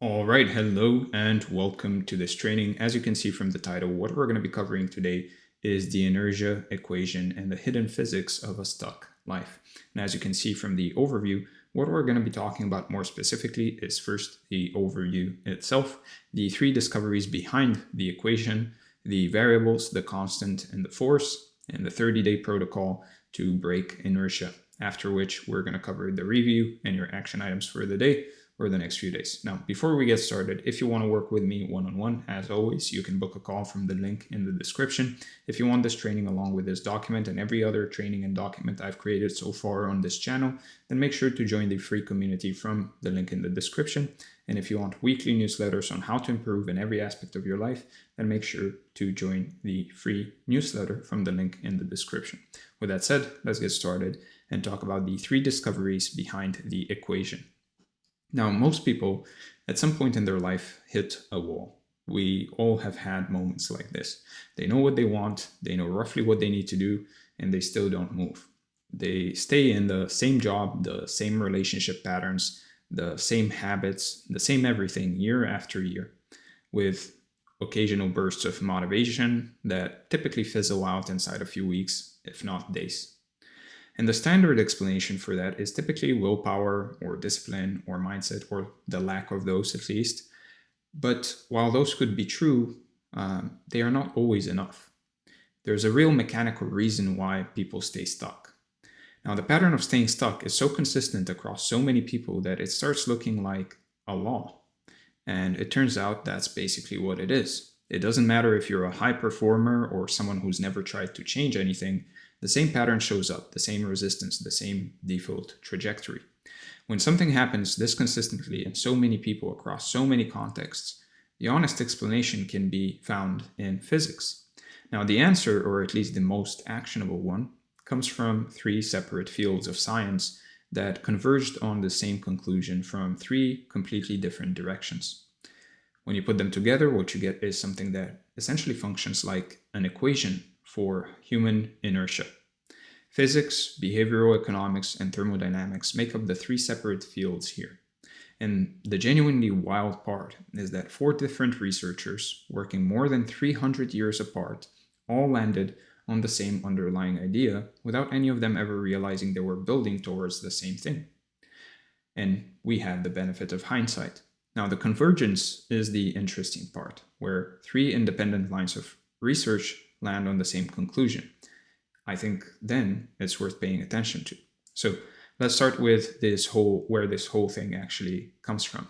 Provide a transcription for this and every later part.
All right, hello and welcome to this training. As you can see from the title, what we're going to be covering today is the inertia equation and the hidden physics of a stuck life. And as you can see from the overview, what we're going to be talking about more specifically is first the overview itself, the three discoveries behind the equation, the variables, the constant, and the force, and the 30-day protocol to break inertia. After which we're going to cover the review and your action items for the day or the next few days. Now, before we get started, if you want to work with me one-on-one, as always, you can book a call from the link in the description. If you want this training along with this document and every other training and document I've created so far on this channel, then make sure to join the free community from the link in the description. And if you want weekly newsletters on how to improve in every aspect of your life, then make sure to join the free newsletter from the link in the description. With that said, let's get started and talk about the three discoveries behind the equation. Now, most people at some point in their life hit a wall. We all have had moments like this. They know what they want, they know roughly what they need to do, and they still don't move. They stay in the same job, the same relationship patterns, the same habits, the same everything year after year, with occasional bursts of motivation that typically fizzle out inside a few weeks, if not days. And the standard explanation for that is typically willpower or discipline or mindset, or the lack of those at least. But while those could be true, they are not always enough. There's a real mechanical reason why people stay stuck. Now, the pattern of staying stuck is so consistent across so many people that it starts looking like a law. And it turns out that's basically what it is. It doesn't matter if you're a high performer or someone who's never tried to change anything. The same pattern shows up, the same resistance, the same default trajectory. When something happens this consistently in so many people across so many contexts, the honest explanation can be found in physics. Now, the answer, or at least the most actionable one, comes from three separate fields of science that converged on the same conclusion from three completely different directions. When you put them together, what you get is something that essentially functions like an equation for human inertia. Physics, behavioral economics, and thermodynamics make up the three separate fields here. And the genuinely wild part is that four different researchers, working more than 300 years apart, all landed on the same underlying idea without any of them ever realizing they were building towards the same thing. And we had the benefit of hindsight. Now, the convergence is the interesting part, where three independent lines of research land on the same conclusion. I think then it's worth paying attention to. So let's start with where this whole thing actually comes from.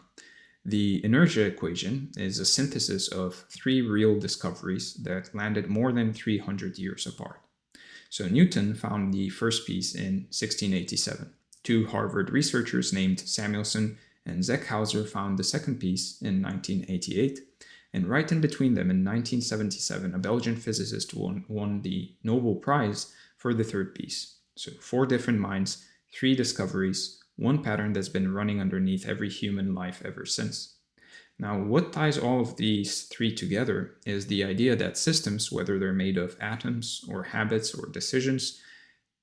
The inertia equation is a synthesis of three real discoveries that landed more than 300 years apart. So Newton found the first piece in 1687. Two Harvard researchers named Samuelson and Zeckhauser found the second piece in 1988. And right in between them, in 1977, a Belgian physicist won the Nobel Prize for the third piece. So four different minds, three discoveries, one pattern that's been running underneath every human life ever since. Now, what ties all of these three together is the idea that systems, whether they're made of atoms or habits or decisions,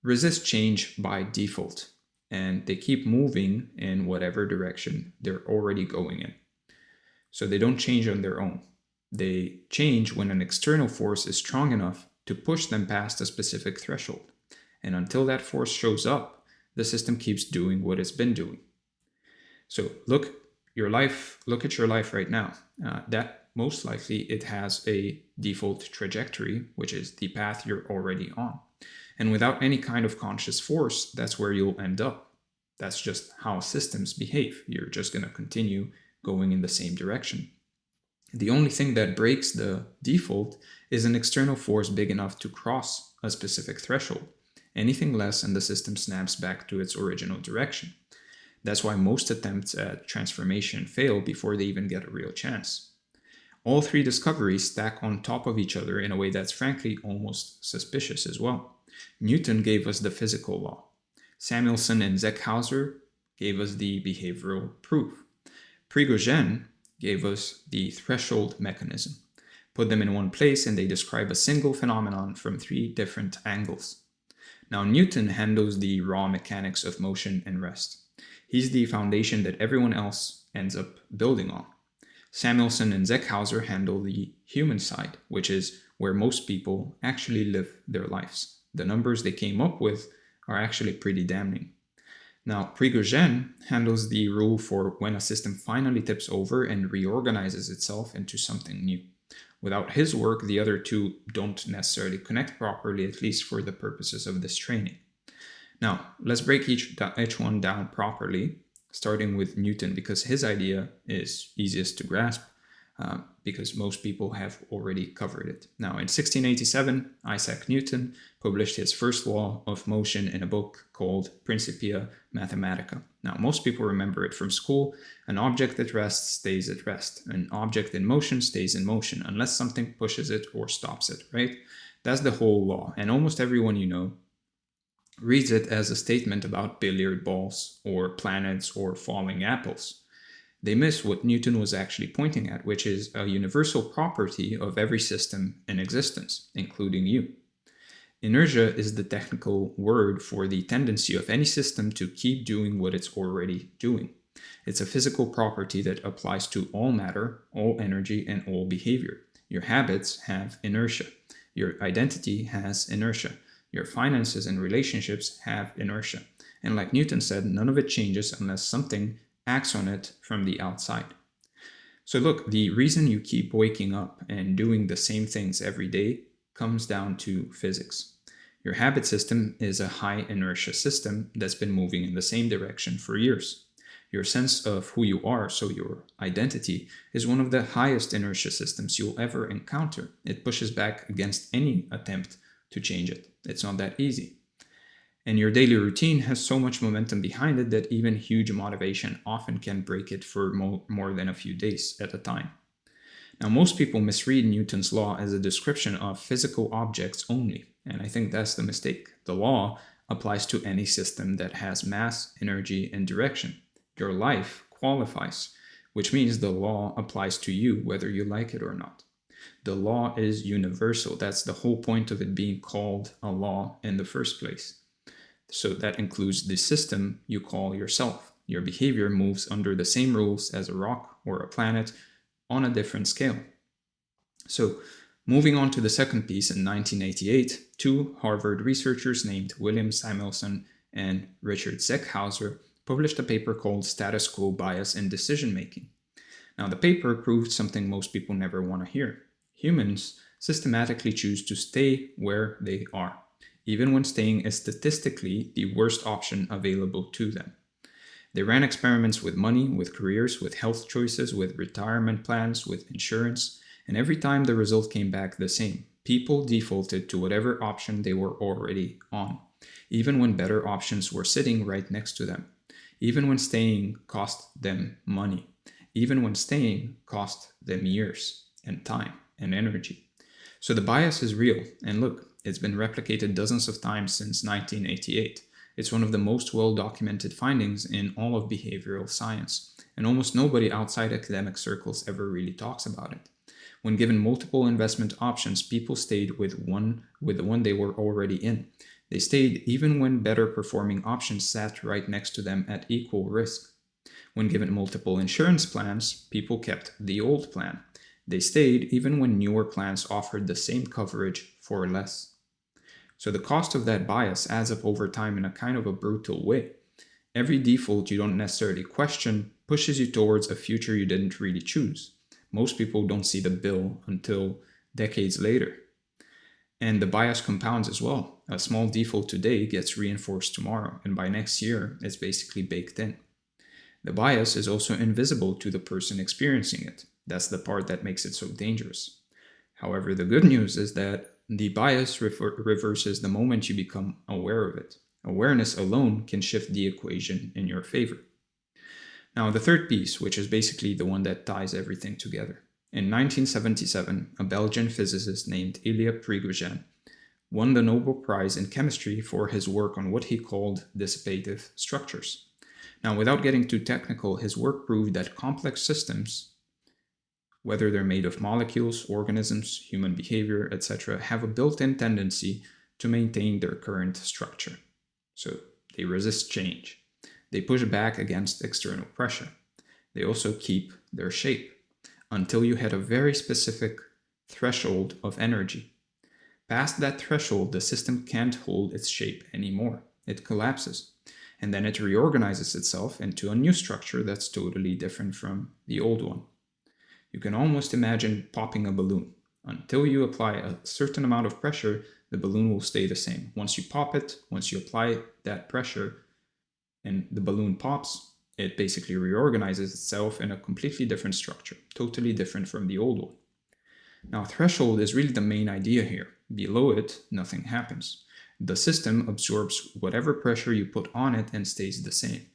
resist change by default, and they keep moving in whatever direction they're already going in. So they don't change on their own. They change when an external force is strong enough to push them past a specific threshold. And until that force shows up, the system keeps doing what it's been doing. So look at your life right now. That most likely it has a default trajectory, which is the path you're already on. And without any kind of conscious force, that's where you'll end up. That's just how systems behave. You're just going to continue going in the same direction. The only thing that breaks the default is an external force big enough to cross a specific threshold. Anything less and the system snaps back to its original direction. That's why most attempts at transformation fail before they even get a real chance. All three discoveries stack on top of each other in a way that's frankly almost suspicious as well. Newton gave us the physical law. Samuelson and Zeckhauser gave us the behavioral proof. Prigogine gave us the threshold mechanism. Put them in one place and they describe a single phenomenon from three different angles. Now, Newton handles the raw mechanics of motion and rest. He's the foundation that everyone else ends up building on. Samuelson and Zeckhauser handle the human side, which is where most people actually live their lives. The numbers they came up with are actually pretty damning. Now, Prigogine handles the rule for when a system finally tips over and reorganizes itself into something new. Without his work, the other two don't necessarily connect properly, at least for the purposes of this training. Now, let's break each one down properly, starting with Newton, because his idea is easiest to grasp, because most people have already covered it. Now, in 1687, Isaac Newton published his first law of motion in a book called Principia Mathematica. Now, most people remember it from school. An object at rest stays at rest. An object in motion stays in motion, unless something pushes it or stops it, right? That's the whole law, and almost everyone you know reads it as a statement about billiard balls or planets or falling apples. They miss what Newton was actually pointing at, which is a universal property of every system in existence, including you. Inertia is the technical word for the tendency of any system to keep doing what it's already doing. It's a physical property that applies to all matter, all energy, and all behavior. Your habits have inertia. Your identity has inertia. Your finances and relationships have inertia. And like Newton said, none of it changes unless something acts on it from the outside. So look, the reason you keep waking up and doing the same things every day comes down to physics. Your habit system is a high inertia system that's been moving in the same direction for years. Your sense of who you are, so your identity, is one of the highest inertia systems you'll ever encounter. It pushes back against any attempt to change it. It's not that easy. And your daily routine has so much momentum behind it that even huge motivation often can break it for more than a few days at a time. Now, most people misread Newton's law as a description of physical objects only, and I think that's the mistake. The law applies to any system that has mass, energy, and direction. Your life qualifies, which means the law applies to you whether you like it or not. The law is universal. That's the whole point of it being called a law in the first place. So that includes the system you call yourself. Your behavior moves under the same rules as a rock or a planet on a different scale. So moving on to the second piece, in 1988, two Harvard researchers named William Samuelson and Richard Zeckhauser published a paper called Status Quo Bias in Decision Making. Now, the paper proved something most people never want to hear. Humans systematically choose to stay where they are, even when staying is statistically the worst option available to them. They ran experiments with money, with careers, with health choices, with retirement plans, with insurance, and every time the result came back the same. People defaulted to whatever option they were already on, even when better options were sitting right next to them, even when staying cost them money, even when staying cost them years and time and energy. So the bias is real, and look, it's been replicated dozens of times since 1988. It's one of the most well-documented findings in all of behavioral science, and almost nobody outside academic circles ever really talks about it. When given multiple investment options, people stayed with the one they were already in. They stayed even when better performing options sat right next to them at equal risk. When given multiple insurance plans, people kept the old plan. They stayed even when newer plans offered the same coverage for less. So the cost of that bias adds up over time in a kind of a brutal way. Every default you don't necessarily question pushes you towards a future you didn't really choose. Most people don't see the bill until decades later. And the bias compounds as well. A small default today gets reinforced tomorrow, and by next year, it's basically baked in. The bias is also invisible to the person experiencing it. That's the part that makes it so dangerous. However, the good news is that the bias reverses the moment you become aware of it. Awareness alone can shift the equation in your favor. Now, the third piece, which is basically the one that ties everything together. In 1977, a Belgian physicist named Prigogine won the Nobel Prize in Chemistry for his work on what he called dissipative structures. Now, without getting too technical, his work proved that complex systems, whether they're made of molecules, organisms, human behavior, etc., have a built-in tendency to maintain their current structure. So they resist change. They push back against external pressure. They also keep their shape. until you hit a very specific threshold of energy. Past that threshold, the system can't hold its shape anymore. It collapses. And then it reorganizes itself into a new structure that's totally different from the old one. You can almost imagine popping a balloon. Until you apply a certain amount of pressure, the balloon will stay the same. Once you pop it, once you apply that pressure and the balloon pops, it basically reorganizes itself in a completely different structure, totally different from the old one. Now, threshold is really the main idea here. Below it, nothing happens. The system absorbs whatever pressure you put on it and stays the same.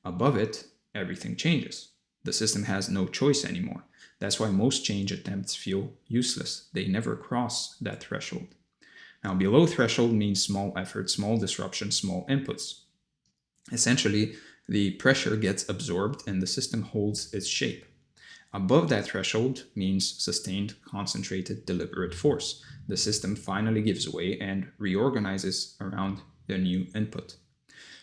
Above it, everything changes. The system has no choice anymore. That's why most change attempts feel useless. They never cross that threshold. Now, below threshold means small effort, small disruption, small inputs. Essentially, the pressure gets absorbed and the system holds its shape. Above that threshold means sustained, concentrated, deliberate force. The system finally gives way and reorganizes around the new input.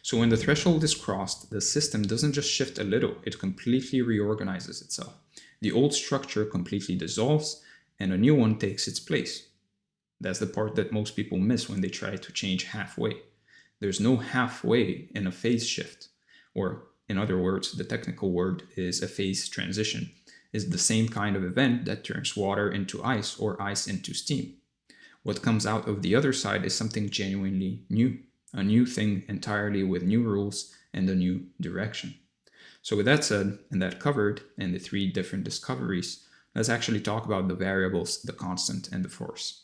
So when the threshold is crossed, the system doesn't just shift a little, it completely reorganizes itself. The old structure completely dissolves and a new one takes its place. That's the part that most people miss when they try to change halfway. There's no halfway in a phase shift, or in other words, the technical word is a phase transition. Is the same kind of event that turns water into ice or ice into steam. What comes out of the other side is something genuinely new, a new thing entirely with new rules and a new direction. So with that said, and that covered in the 3 different discoveries, let's actually talk about the variables, the constant, and the force.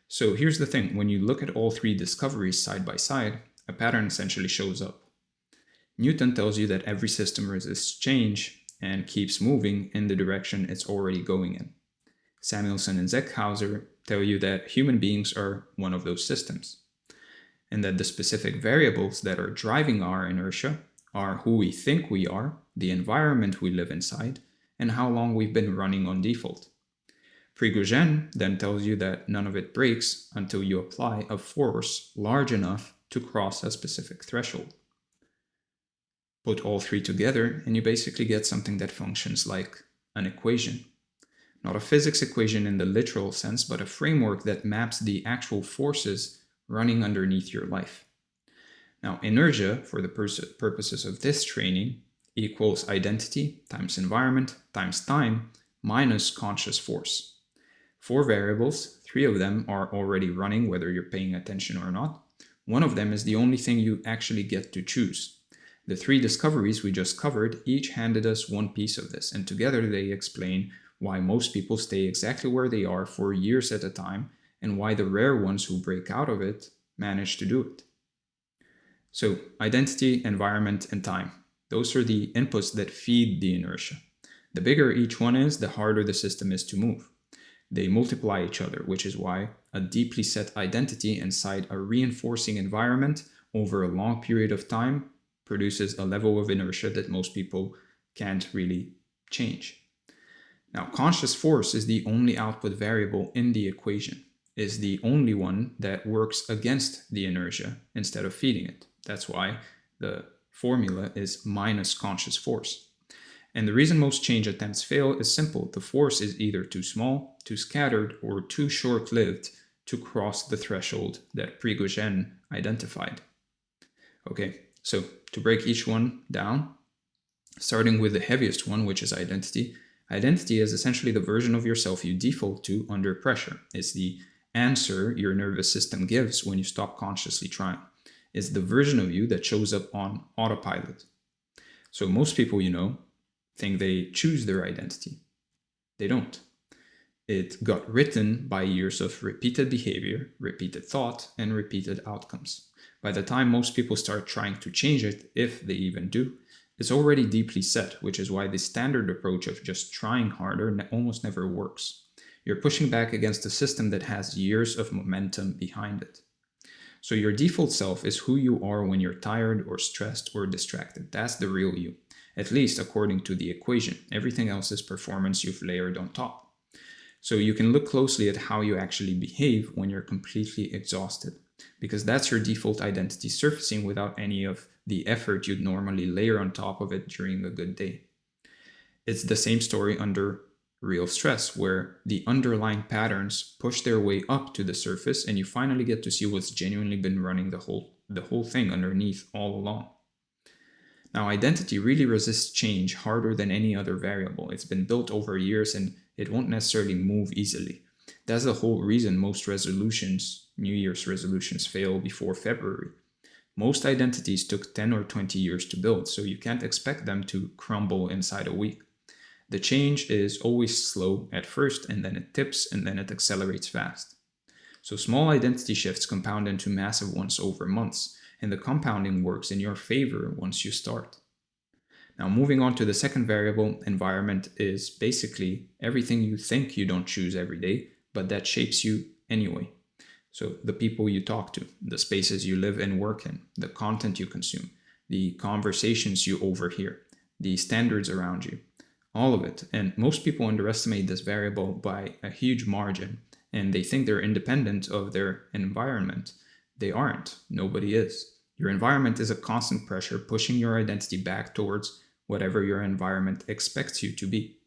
So here's the thing, when you look at all 3 discoveries side by side, a pattern essentially shows up. Newton tells you that every system resists change and keeps moving in the direction it's already going in. Samuelson and Zeckhauser tell you that human beings are one of those systems, and that the specific variables that are driving our inertia are who we think we are, the environment we live inside, and how long we've been running on default. Prigogine then tells you that none of it breaks until you apply a force large enough to cross a specific threshold. Put all 3 together and you basically get something that functions like an equation. Not a physics equation in the literal sense, but a framework that maps the actual forces running underneath your life. Now, inertia, for the purposes of this training, equals identity times environment times time minus conscious force. 4 variables, 3 of them are already running whether you're paying attention or not. One of them is the only thing you actually get to choose. The 3 discoveries we just covered each handed us one piece of this, and together they explain why most people stay exactly where they are for years at a time, and why the rare ones who break out of it manage to do it. So, identity, environment, and time. Those are the inputs that feed the inertia. The bigger each one is, the harder the system is to move. They multiply each other, which is why a deeply set identity inside a reinforcing environment over a long period of time produces a level of inertia that most people can't really change. Now, conscious force is the only output variable in the equation, is the only one that works against the inertia instead of feeding it. That's why the formula is minus conscious force. And the reason most change attempts fail is simple. The force is either too small, too scattered, or too short-lived to cross the threshold that Prigogine identified. Okay, so to break each one down, starting with the heaviest one, which is identity. Identity is essentially the version of yourself you default to under pressure. It's the answer your nervous system gives when you stop consciously trying. It's the version of you that shows up on autopilot. So most people, think they choose their identity. They don't. It got written by years of repeated behavior, repeated thought, and repeated outcomes. By the time most people start trying to change it, if they even do, it's already deeply set, which is why the standard approach of just trying harder almost never works. You're pushing back against a system that has years of momentum behind it. So your default self is who you are when you're tired or stressed or distracted. That's the real you, at least according to the equation. Everything else is performance you've layered on top. So you can look closely at how you actually behave when you're completely exhausted, because that's your default identity surfacing without any of the effort you'd normally layer on top of it during a good day. It's the same story under real stress, where the underlying patterns push their way up to the surface and you finally get to see what's genuinely been running the whole thing underneath all along. Now, identity really resists change harder than any other variable. It's been built over years and it won't necessarily move easily. That's the whole reason most resolutions, New Year's resolutions, fail before February. Most identities took 10 or 20 years to build, so you can't expect them to crumble inside a week. The change is always slow at first, and then it tips, and then it accelerates fast. So small identity shifts compound into massive ones over months, and the compounding works in your favor once you start. Now, moving on to the second variable, environment is basically everything you think you don't choose every day, but that shapes you anyway. So the people you talk to, the spaces you live and work in, the content you consume, the conversations you overhear, the standards around you, all of it. And most people underestimate this variable by a huge margin, and they think they're independent of their environment. They aren't. Nobody is. Your environment is a constant pressure pushing your identity back towards whatever your environment expects you to be.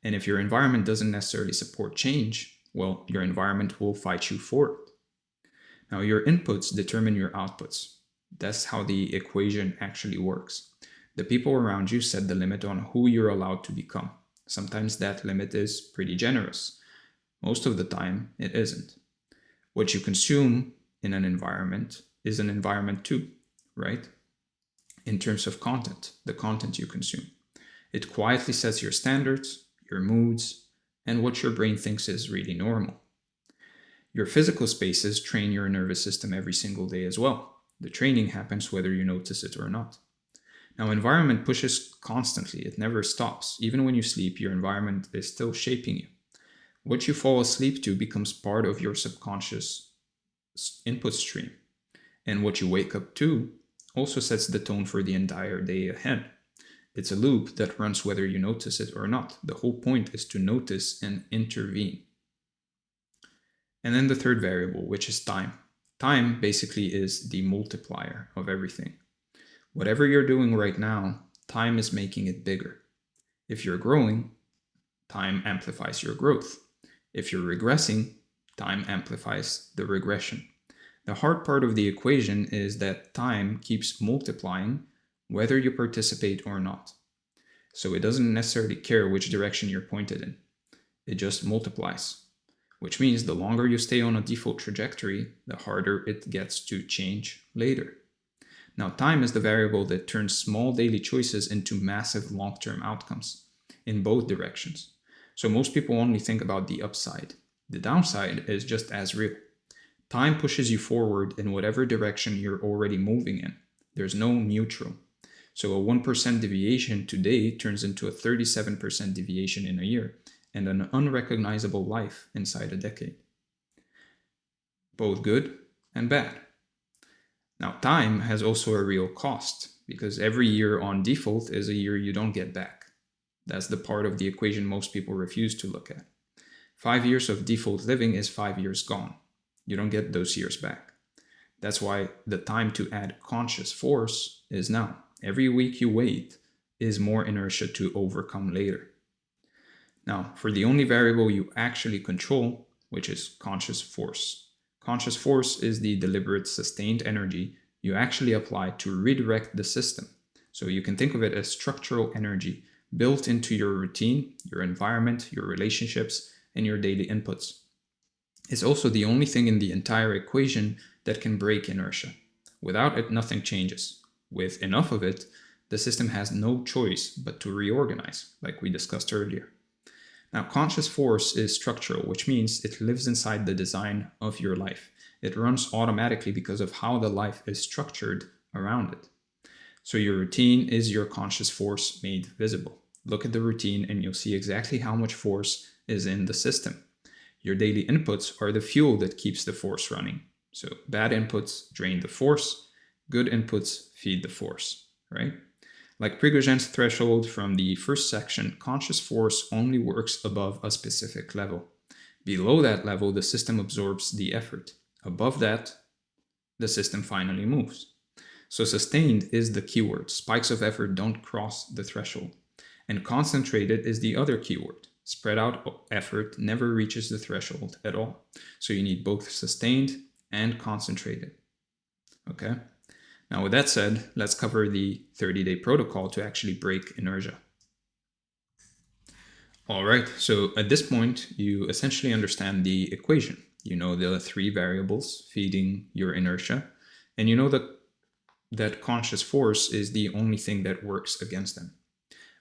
And if your environment doesn't necessarily support change, well, your environment will fight you for it. Now, your inputs determine your outputs. That's how the equation actually works. The people around you set the limit on who you're allowed to become. Sometimes that limit is pretty generous. Most of the time, it isn't. What you consume in an environment is an environment too, right? In terms of content, the content you consume. It quietly sets your standards, your moods, and what your brain thinks is really normal. Your physical spaces train your nervous system every single day as well. The training happens whether you notice it or not. Now, environment pushes constantly. It never stops. Even when you sleep, your environment is still shaping you. What you fall asleep to becomes part of your subconscious input stream. And what you wake up to also sets the tone for the entire day ahead. It's a loop that runs whether you notice it or not. The whole point is to notice and intervene. And then the third variable, which is time. Time basically is the multiplier of everything. Whatever you're doing right now, time is making it bigger. If you're growing, time amplifies your growth. If you're regressing, time amplifies the regression. The hard part of the equation is that time keeps multiplying whether you participate or not. So it doesn't necessarily care which direction you're pointed in. It just multiplies, which means the longer you stay on a default trajectory, the harder it gets to change later. Now, time is the variable that turns small daily choices into massive long-term outcomes in both directions. So most people only think about the upside. The downside is just as real. Time pushes you forward in whatever direction you're already moving in. There's no neutral. So a 1% deviation today turns into a 37% deviation in a year and an unrecognizable life inside a decade. Both good and bad. Now, time has also a real cost because every year on default is a year you don't get back. That's the part of the equation most people refuse to look at. 5 years of default living is 5 years gone. You don't get those years back. That's why the time to add conscious force is now. Every week you wait is more inertia to overcome later. Now, for the only variable you actually control, which is conscious force. Conscious force is the deliberate, sustained energy you actually apply to redirect the system. So you can think of it as structural energy built into your routine, your environment, your relationships, and your daily inputs. It's also the only thing in the entire equation that can break inertia. Without it, nothing changes. With enough of it, the system has no choice but to reorganize, like we discussed earlier. Now, conscious force is structural, which means it lives inside the design of your life. It runs automatically because of how the life is structured around it. So your routine is your conscious force made visible. Look at the routine and you'll see exactly how much force is in the system. Your daily inputs are the fuel that keeps the force running. So bad inputs drain the force, good inputs feed the force, right? Like Prigogine's threshold from the first section, conscious force only works above a specific level. Below that level, the system absorbs the effort. Above that, the system finally moves. So sustained is the keyword. Spikes of effort don't cross the threshold. And concentrated is the other keyword. Spread out effort never reaches the threshold at all. So you need both sustained and concentrated. Okay? Now, with that said, let's cover the 30-day protocol to actually break inertia. All right, so at this point, you essentially understand the equation. You know the three variables feeding your inertia, and you know that conscious force is the only thing that works against them.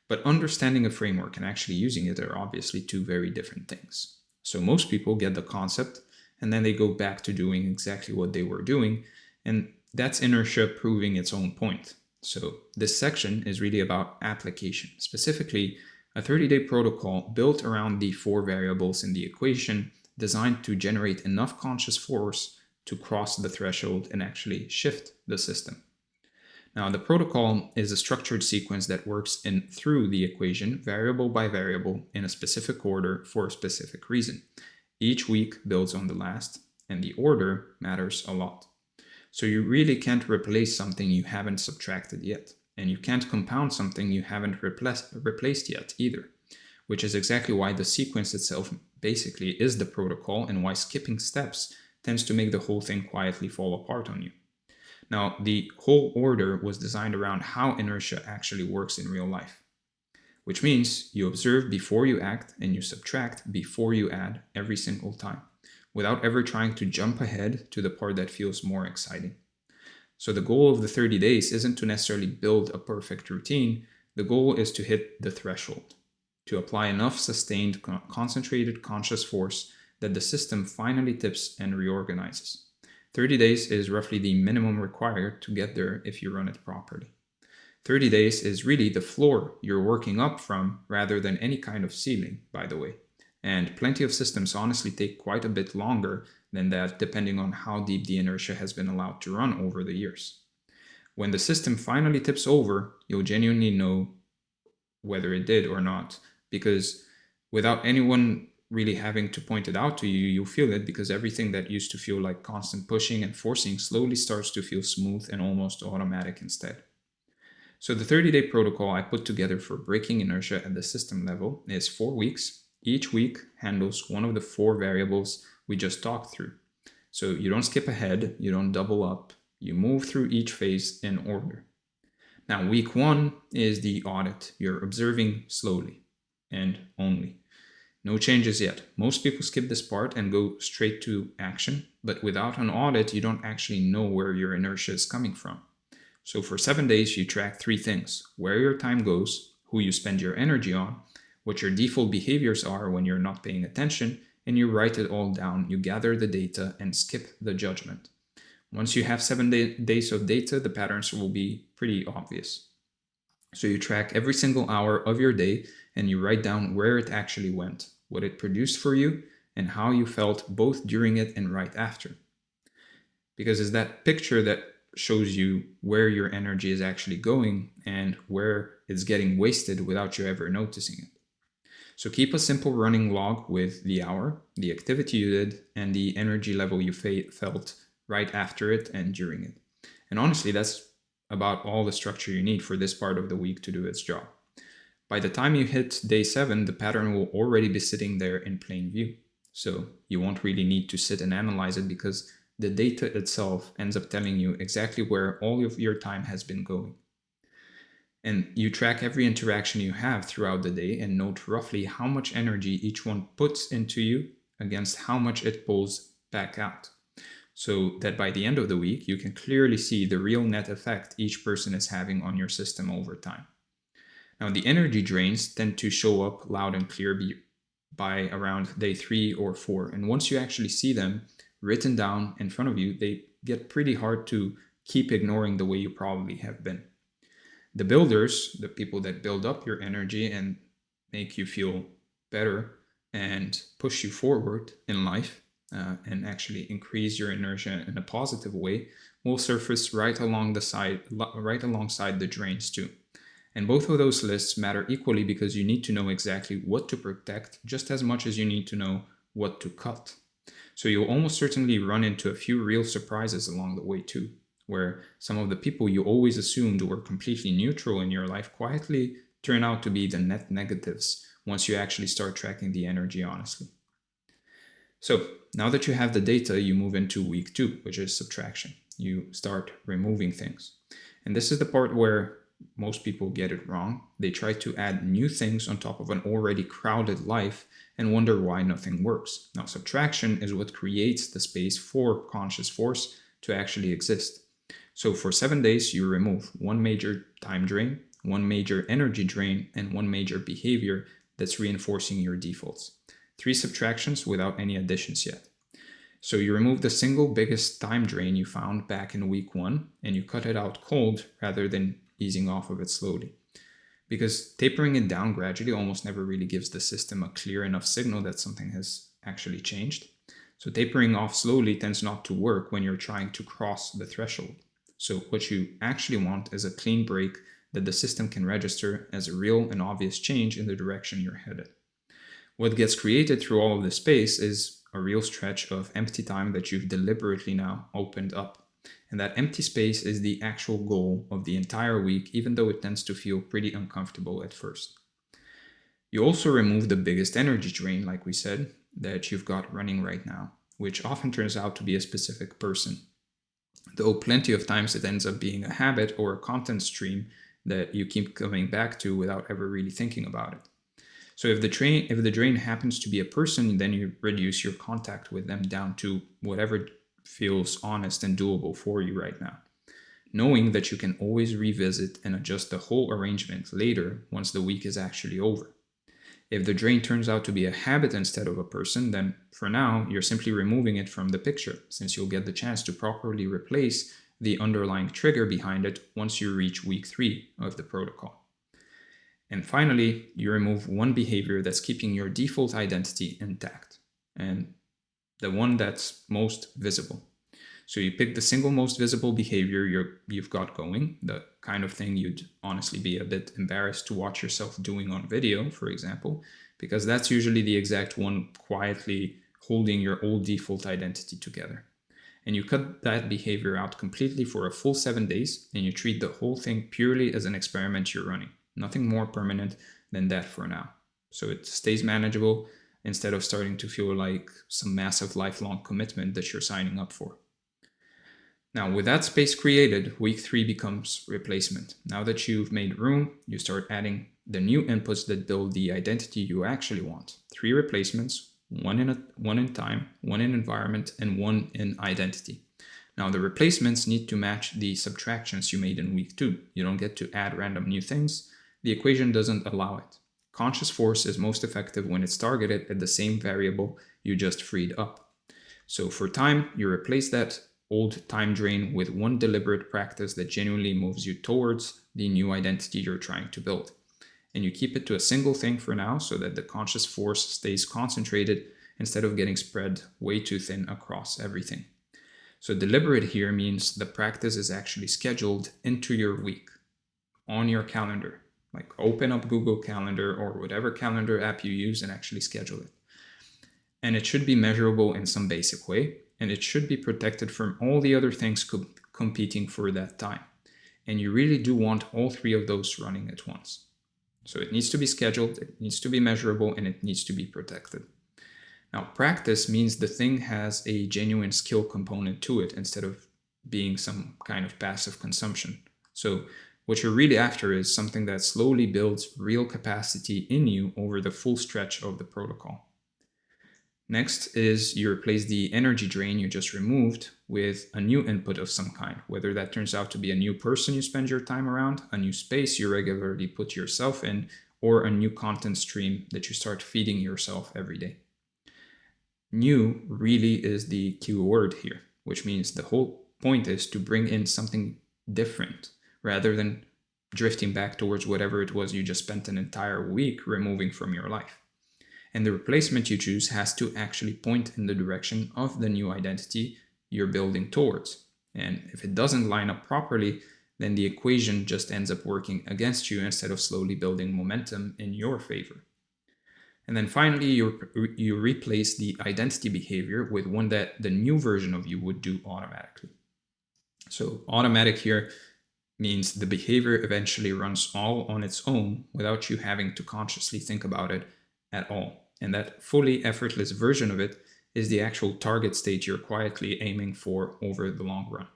But understanding a framework and actually using it are obviously two very different things. So most people get the concept, and then they go back to doing exactly what they were doing, and that's inertia proving its own point. So this section is really about application, specifically a 30-day protocol built around the four variables in the equation designed to generate enough conscious force to cross the threshold and actually shift the system. Now, the protocol is a structured sequence that works through the equation, variable by variable, in a specific order for a specific reason. Each week builds on the last, and the order matters a lot. So you really can't replace something you haven't subtracted yet, and you can't compound something you haven't replaced yet either, which is exactly why the sequence itself basically is the protocol and why skipping steps tends to make the whole thing quietly fall apart on you. Now, the whole order was designed around how inertia actually works in real life, which means you observe before you act and you subtract before you add every single time, without ever trying to jump ahead to the part that feels more exciting. So the goal of the 30 days isn't to necessarily build a perfect routine. The goal is to hit the threshold, to apply enough sustained, concentrated conscious force that the system finally tips and reorganizes. 30 days is roughly the minimum required to get there if you run it properly. 30 days is really the floor you're working up from rather than any kind of ceiling, by the way. And plenty of systems honestly take quite a bit longer than that, depending on how deep the inertia has been allowed to run over the years. When the system finally tips over, you'll genuinely know whether it did or not, because without anyone really having to point it out to you, you'll feel it, because everything that used to feel like constant pushing and forcing slowly starts to feel smooth and almost automatic instead. So the 30-day protocol I put together for breaking inertia at the system level is 4 weeks. Each week handles one of the four variables we just talked through. So you don't skip ahead, you don't double up, you move through each phase in order. Now, week 1 is the audit. You're observing slowly and only. No changes yet. Most people skip this part and go straight to action, but without an audit, you don't actually know where your inertia is coming from. So for 7 days, you track 3 things: where your time goes, who you spend your energy on, what your default behaviors are when you're not paying attention, and you write it all down. You gather the data and skip the judgment. Once you have 7 days of data, the patterns will be pretty obvious. So you track every single hour of your day and you write down where it actually went, what it produced for you, and how you felt both during it and right after. Because it's that picture that shows you where your energy is actually going and where it's getting wasted without you ever noticing it. So keep a simple running log with the hour, the activity you did, and the energy level you felt right after it and during it. And honestly, that's about all the structure you need for this part of the week to do its job. By the time you hit day 7, the pattern will already be sitting there in plain view. So you won't really need to sit and analyze it, because the data itself ends up telling you exactly where all of your time has been going. And you track every interaction you have throughout the day and note roughly how much energy each one puts into you against how much it pulls back out, so that by the end of the week, you can clearly see the real net effect each person is having on your system over time. Now, the energy drains tend to show up loud and clear by around day 3 or 4. And once you actually see them written down in front of you, they get pretty hard to keep ignoring the way you probably have been. The builders, the people that build up your energy and make you feel better and push you forward in life, and actually increase your inertia in a positive way, will surface right alongside the drains too. And both of those lists matter equally, because you need to know exactly what to protect just as much as you need to know what to cut. So you'll almost certainly run into a few real surprises along the way too, where some of the people you always assumed were completely neutral in your life quietly turn out to be the net negatives once you actually start tracking the energy honestly. So now that you have the data, you move into week 2, which is subtraction. You start removing things. And this is the part where most people get it wrong. They try to add new things on top of an already crowded life and wonder why nothing works. Now, subtraction is what creates the space for conscious force to actually exist. So for 7 days, you remove one major time drain, one major energy drain, and one major behavior that's reinforcing your defaults. 3 subtractions without any additions yet. So you remove the single biggest time drain you found back in week 1, and you cut it out cold rather than easing off of it slowly. Because tapering it down gradually almost never really gives the system a clear enough signal that something has actually changed. So tapering off slowly tends not to work when you're trying to cross the threshold. So what you actually want is a clean break that the system can register as a real and obvious change in the direction you're headed. What gets created through all of this space is a real stretch of empty time that you've deliberately now opened up. And that empty space is the actual goal of the entire week, even though it tends to feel pretty uncomfortable at first. You also remove the biggest energy drain, like we said, that you've got running right now, which often turns out to be a specific person. Though plenty of times it ends up being a habit or a content stream that you keep coming back to without ever really thinking about it. So if the drain happens to be a person, then you reduce your contact with them down to whatever feels honest and doable for you right now, knowing that you can always revisit and adjust the whole arrangement later once the week is actually over. If the drain turns out to be a habit instead of a person, then for now, you're simply removing it from the picture, since you'll get the chance to properly replace the underlying trigger behind it once you reach week 3 of the protocol. And finally, you remove one behavior that's keeping your default identity intact, and the one that's most visible. So you pick the single most visible behavior you've got going, the kind of thing you'd honestly be a bit embarrassed to watch yourself doing on video, for example, because that's usually the exact one quietly holding your old default identity together. And you cut that behavior out completely for a full 7 days, and you treat the whole thing purely as an experiment you're running. Nothing more permanent than that for now. So it stays manageable instead of starting to feel like some massive lifelong commitment that you're signing up for. Now, with that space created, week 3 becomes replacement. Now that you've made room, you start adding the new inputs that build the identity you actually want. 3 replacements, one in time, one in environment, and one in identity. Now, the replacements need to match the subtractions you made in week 2. You don't get to add random new things. The equation doesn't allow it. Conscious force is most effective when it's targeted at the same variable you just freed up. So for time, you replace that old time drain with one deliberate practice that genuinely moves you towards the new identity you're trying to build. And you keep it to a single thing for now so that the conscious force stays concentrated instead of getting spread way too thin across everything. So deliberate here means the practice is actually scheduled into your week, on your calendar. Like open up Google Calendar or whatever calendar app you use and actually schedule it. And it should be measurable in some basic way, and it should be protected from all the other things competing for that time. And you really do want all 3 of those running at once. So it needs to be scheduled, it needs to be measurable, and it needs to be protected. Now, practice means the thing has a genuine skill component to it instead of being some kind of passive consumption. So what you're really after is something that slowly builds real capacity in you over the full stretch of the protocol. Next is you replace the energy drain you just removed with a new input of some kind, whether that turns out to be a new person you spend your time around, a new space you regularly put yourself in, or a new content stream that you start feeding yourself every day. New really is the key word here, which means the whole point is to bring in something different rather than drifting back towards whatever it was you just spent an entire week removing from your life. And the replacement you choose has to actually point in the direction of the new identity you're building towards. And if it doesn't line up properly, then the equation just ends up working against you instead of slowly building momentum in your favor. And then finally, you replace the identity behavior with one that the new version of you would do automatically. So automatic here means the behavior eventually runs all on its own without you having to consciously think about it at all. And that fully effortless version of it is the actual target state you're quietly aiming for over the long run.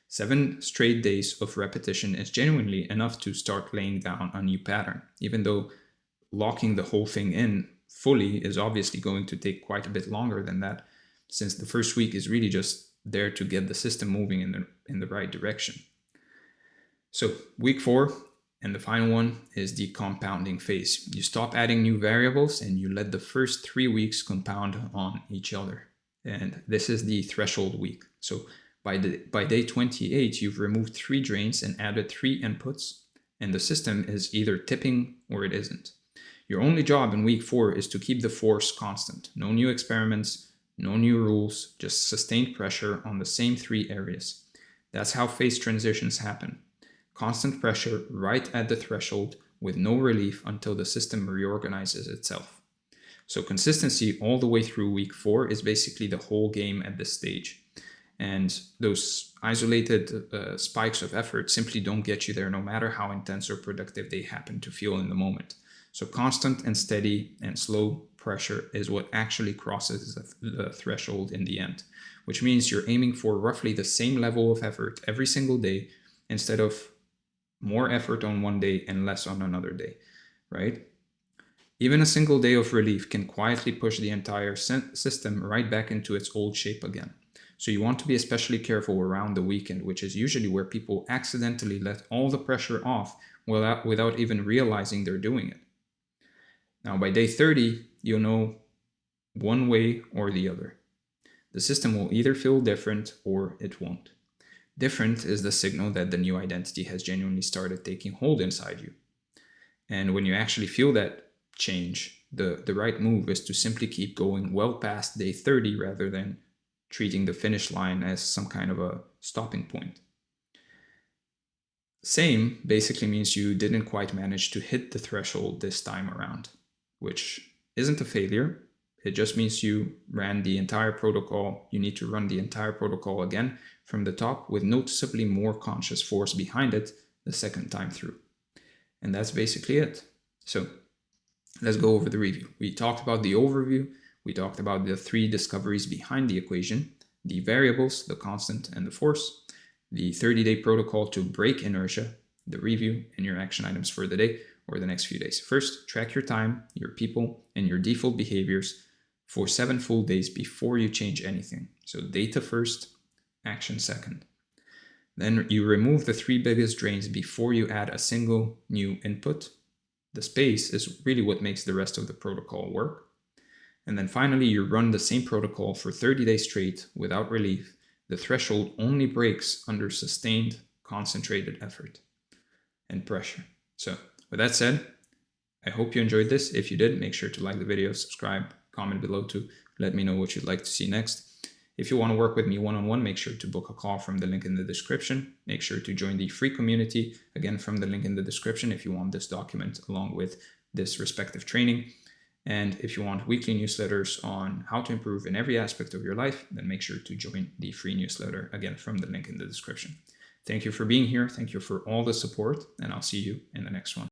7 straight days of repetition is genuinely enough to start laying down a new pattern, even though locking the whole thing in fully is obviously going to take quite a bit longer than that, since the first week is really just there to get the system moving in the right direction. So week 4 and the final one is the compounding phase. You stop adding new variables and you let the first 3 weeks compound on each other. And this is the threshold week. So by day 28, you've removed 3 drains and added 3 inputs, and the system is either tipping or it isn't. Your only job in week 4 is to keep the force constant. No new experiments, no new rules, just sustained pressure on the same 3 areas. That's how phase transitions happen. Constant pressure right at the threshold with no relief until the system reorganizes itself. So consistency all the way through week 4 is basically the whole game at this stage. And those isolated spikes of effort simply don't get you there, no matter how intense or productive they happen to feel in the moment. So constant and steady and slow pressure is what actually crosses the threshold in the end, which means you're aiming for roughly the same level of effort every single day instead of more effort on one day and less on another day, right? Even a single day of relief can quietly push the entire system right back into its old shape again. So you want to be especially careful around the weekend, which is usually where people accidentally let all the pressure off without even realizing they're doing it. Now, by day 30, you'll know one way or the other. The system will either feel different or it won't. Different is the signal that the new identity has genuinely started taking hold inside you. And when you actually feel that change, the right move is to simply keep going well past day 30 rather than treating the finish line as some kind of a stopping point. Same basically means you didn't quite manage to hit the threshold this time around, which isn't a failure. It just means you ran the entire protocol. You need to run the entire protocol again from the top with noticeably more conscious force behind it the second time through. And that's basically it. So let's go over the review. We talked about the overview. We talked about the 3 discoveries behind the equation, the variables, the constant, and the force, the 30-day protocol to break inertia, the review, and your action items for the day or the next few days. First, track your time, your people, and your default behaviors for 7 full days before you change anything. So data first, action second. Then you remove the 3 biggest drains before you add a single new input. The space is really what makes the rest of the protocol work. And then finally, you run the same protocol for 30 days straight without relief. The threshold only breaks under sustained, concentrated effort and pressure. So with that said, I hope you enjoyed this. If you did, make sure to like the video, subscribe, comment below to let me know what you'd like to see next. If you want to work with me one-on-one, make sure to book a call from the link in the description. Make sure to join the free community, again, from the link in the description if you want this document along with this respective training. And if you want weekly newsletters on how to improve in every aspect of your life, then make sure to join the free newsletter, again, from the link in the description. Thank you for being here. Thank you for all the support, and I'll see you in the next one.